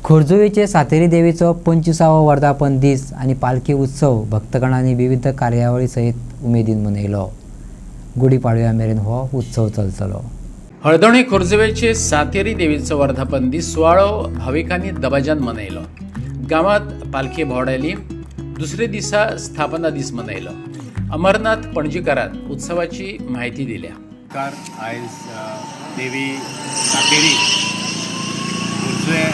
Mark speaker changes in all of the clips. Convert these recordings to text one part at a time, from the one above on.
Speaker 1: खोर्जुवेचे सातेरी देवीचो 25वा वर्धापन दीस आणि पालखी उत्सव भक्तगणांनी विविध कार्यावळी सहित उमेदीन मनयलो। गुढीपाडव्या मेरेन हो उत्सव चलतलो।
Speaker 2: हळदोणे खोर्जुवेचे सातेरी देवीचो वर्धापन दीस सुवाळो भाविकांनी दबाज्यान मनयलो। गावात पालखी भोंवडायली। दुसरे दिसा स्थापना दीस मनयलो। अमरनाथ पणजीकारान उत्सवाची माहिती दिल्या।
Speaker 3: आयज देवी सातेरी खोर्जुवे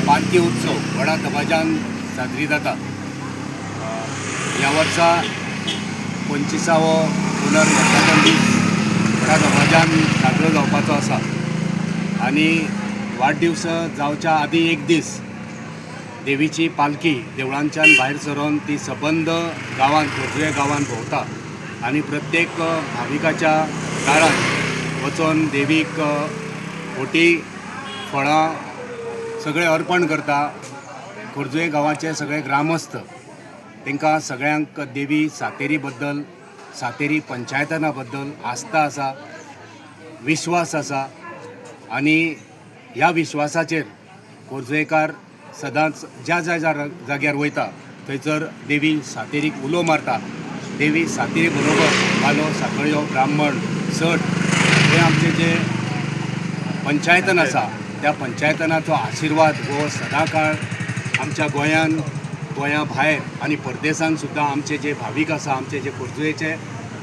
Speaker 3: पालखी उत्सव व्हडा दबाज्यान साजरी जाता। ह्या वर्सा 25वो पुनर्वर्धापन दीस व्हडा दबाज्यान साजरो जावपाचो आसा आनी वाडदिवस जावच्या आदी एक दीस देवीची पालखी देवळांच्यान भायर सरोन ती सबंद गांवांत खोर्जुवे गांवांत भोंवता आनी प्रत्येक भाविकाच्या दारान वचोन देवीक फोटी फळां सगळे अर्पण करता। खोर्जुवे गांवाचे सगळे ग्रामस्थ तांकां सगळ्यांक देवी सातेरी बद्दल सातेरी पंचायतना बद्दल आस्था आसा, विश्वास आसा आनी ह्या विश्वासाचेर खोर्जुवेकार सदांच ज्या जाग्यार वयता थंयसर देवी सातेरीक उलो मारता। देवी सातेरी बरोबर बालो साकळ्यो ब्राह्मण सट हे आमचे जे पंचायतन आसा त्या पंचायतनाचो आशिर्वाद हो सदांकाळ आमच्या गोंया भायर आनी परदेसांत सुद्दां आमचे जे भावीक आसा आमचे जे खोर्जुवेचे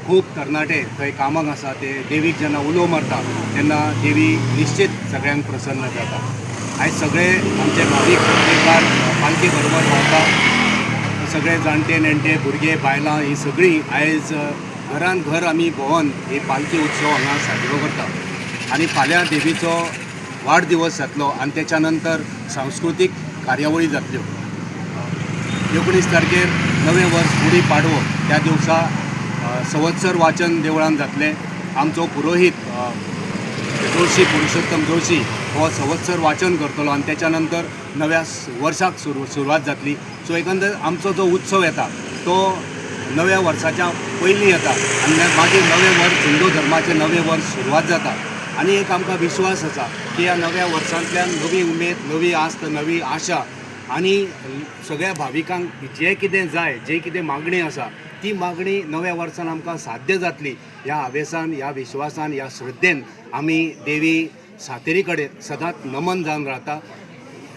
Speaker 3: खूब तरणाटे थंय कामाक आसा ते देवीक जेन्ना उलो मारता तेन्ना देवी निश्चित सगळ्यांक प्रसन्न जाता। आयज सगळे आमचे भावीक खोर्जुवेकार पालखी बरोबर भोंवता। सगळे जाणटे नेणटे भुरगे बायलां ही सगळीं आयज घरान घर आमी भोंवन ही पालखी उत्सव हांगा साजरो करता आनी फाल्यां देवीचो वाडदिवस जातलो आनी तेच्या नंतर सांस्कृतीक कार्यावळी जातल्यो। 19 तारखेर नवें वर्स गुडी पाडवो त्या दिवसा संवत्सर वाचन देवळान जातलें। आमचो पुरोहीत जोशी पुरुषोत्तम जोशी हो संवत्सर वाचन करतलो आनी तेच्या नंतर नव्या वर्साक सुरवात जातली। सो एकंदर आमचो जो उत्सव येता तो नव्या वर्साच्या पयलीं येता आनी मागीर नवें वर्स हिंदू धर्माचें नवें वर्स सुरवात जाता आनी एक आमकां विश्वास आसा की ह्या नव्या वर्सांतल्यान नवी उमेद, नवी आस्त, नवी आशा आनी सगळ्या भाविकांक जें कितें जाय, जें कितें मागणी आसा ती मागणी नव्या वर्सान आमकां साध्य जातली ह्या हावेसान, ह्या विश्वासान, ह्या श्रद्धेन आमी देवी सातेरी कडेन सदांच नमन जावन रावता।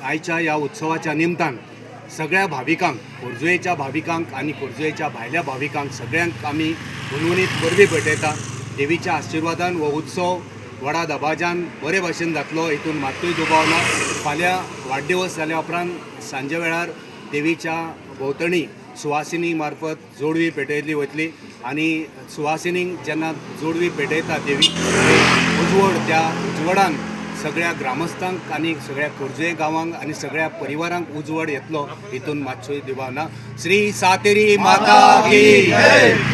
Speaker 3: आयच्या ह्या उत्सवाच्या निमतान सगळ्या भाविकांक, खोर्जुवेच्या भाविकांक आनी खोर्जुवेच्या भायल्या भाविकांक सगळ्यांक आमी गुणगुणीत परबी भेटयता। देवीच्या आशिर्वादान हो उत्सव व्हडा दबाज्यान बरे भाशेन जातलो हितून मात्तूय दुबाव ना। फाल्यां वाडदिवस जाल्या उपरांत सांजे वेळार देवीच्या भोंवतणी सुवासिनी मार्फत जोडवी पेटयल्ली वतली आनी सुवासिनींक जेन्ना जोडवी पेटयता देवी उजवड त्या उजवडान सगळ्या ग्रामस्थांक आनी सगळ्या खोर्जुवे गांवांक आनी सगळ्या परिवारांक उजवड येतलो हितून मात्सूय दुबाव ना। श्री सातेरी माता की जय।